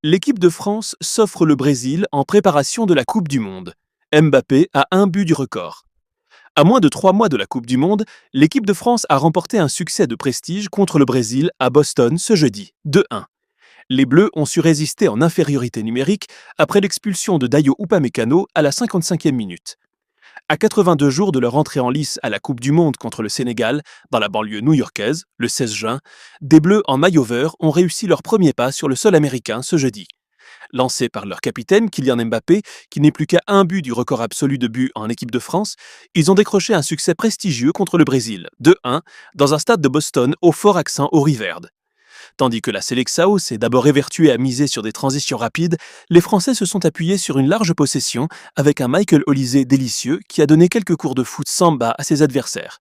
L'équipe de France s'offre le Brésil en préparation de la Coupe du Monde. Mbappé a un but du record. À moins de 3 mois de la Coupe du Monde, l'équipe de France a remporté un succès de prestige contre le Brésil à Boston ce jeudi, 2-1. Les Bleus ont su résister en infériorité numérique après l'expulsion de Dayo Upamecano à la 55e minute. À 82 jours de leur entrée en lice à la Coupe du Monde contre le Sénégal, dans la banlieue new-yorkaise, le 16 juin, des Bleus en maillot vert ont réussi leur premier pas sur le sol américain ce jeudi. Lancés par leur capitaine, Kylian Mbappé, qui n'est plus qu'à un but du record absolu de buts en équipe de France, ils ont décroché un succès prestigieux contre le Brésil, 2-1, dans un stade de Boston au fort accent auriverde. Tandis que la Seleção s'est d'abord évertuée à miser sur des transitions rapides, les Français se sont appuyés sur une large possession avec un Michael Olise délicieux qui a donné quelques cours de foot samba à ses adversaires.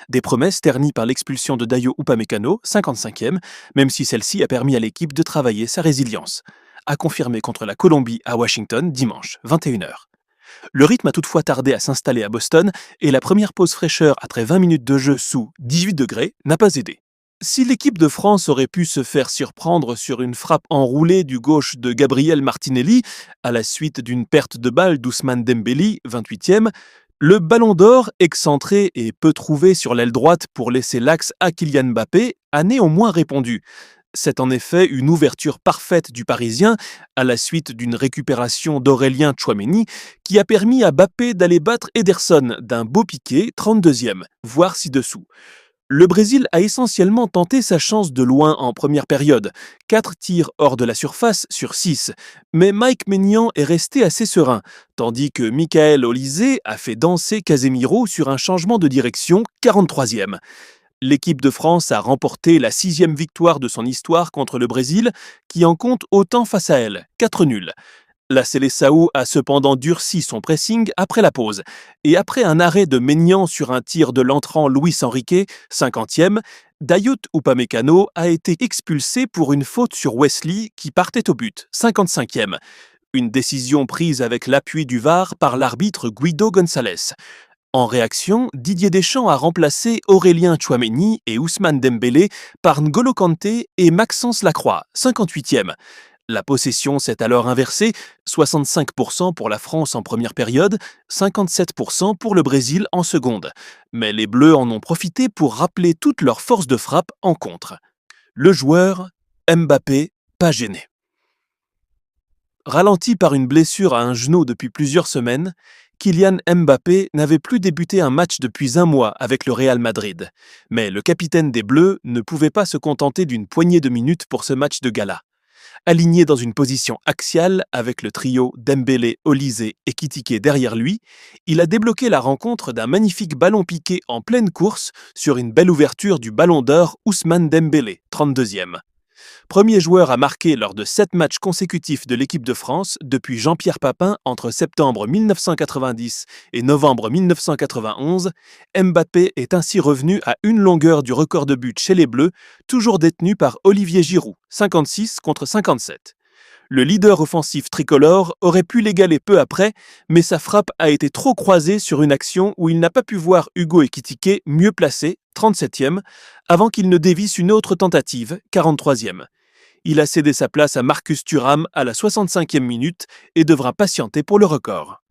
Des promesses ternies par l'expulsion de Dayo Upamecano, 55e, même si celle-ci a permis à l'équipe de travailler sa résilience. A confirmé contre la Colombie à Washington dimanche, 21h. Le rythme a toutefois tardé à s'installer à Boston et la première pause fraîcheur après 20 minutes de jeu sous 18 degrés n'a pas aidé. Si l'équipe de France aurait pu se faire surprendre sur une frappe enroulée du gauche de Gabriel Martinelli à la suite d'une perte de balle d'Ousmane Dembélé, 28e, le ballon d'or, excentré et peu trouvé sur l'aile droite pour laisser l'axe à Kylian Mbappé, a néanmoins répondu. C'est en effet une ouverture parfaite du Parisien à la suite d'une récupération d'Aurélien Tchouaméni qui a permis à Mbappé d'aller battre Ederson d'un beau piqué, 32e, voire ci-dessous. Le Brésil a essentiellement tenté sa chance de loin en première période, 4 tirs hors de la surface sur 6, mais Mike Maignan est resté assez serein, tandis que Michael Olise a fait danser Casemiro sur un changement de direction, 43e. L'équipe de France a remporté la 6e victoire de son histoire contre le Brésil, qui en compte autant face à elle, 4 nuls. La Seleção a cependant durci son pressing après la pause, et après un arrêt de Maignan sur un tir de l'entrant Luis Enrique, 50e, Dayot Upamecano a été expulsé pour une faute sur Wesley qui partait au but, 55e. Une décision prise avec l'appui du VAR par l'arbitre Guido Gonçalves. En réaction, Didier Deschamps a remplacé Aurélien Tchouaméni et Ousmane Dembélé par N'Golo Kanté et Maxence Lacroix, 58e. La possession s'est alors inversée, 65% pour la France en première période, 57% pour le Brésil en seconde. Mais les Bleus en ont profité pour rappeler toute leur force de frappe en contre. Le joueur, Mbappé, pas gêné. Ralenti par une blessure à un genou depuis plusieurs semaines, Kylian Mbappé n'avait plus débuté un match depuis un mois avec le Real Madrid. Mais le capitaine des Bleus ne pouvait pas se contenter d'une poignée de minutes pour ce match de gala. Aligné dans une position axiale avec le trio Dembélé, Olise et Ekitike derrière lui, il a débloqué la rencontre d'un magnifique ballon piqué en pleine course sur une belle ouverture du ballon d'or Ousmane Dembélé, 32e. Premier joueur à marquer lors de 7 matchs consécutifs de l'équipe de France depuis Jean-Pierre Papin entre septembre 1990 et novembre 1991, Mbappé est ainsi revenu à une longueur du record de but chez les Bleus, toujours détenu par Olivier Giroud, 56 contre 57. Le leader offensif tricolore aurait pu l'égaler peu après, mais sa frappe a été trop croisée sur une action où il n'a pas pu voir Hugo Ekitike mieux placé, 37e, avant qu'il ne dévisse une autre tentative, 43e. Il a cédé sa place à Marcus Thuram à la 65e minute et devra patienter pour le record.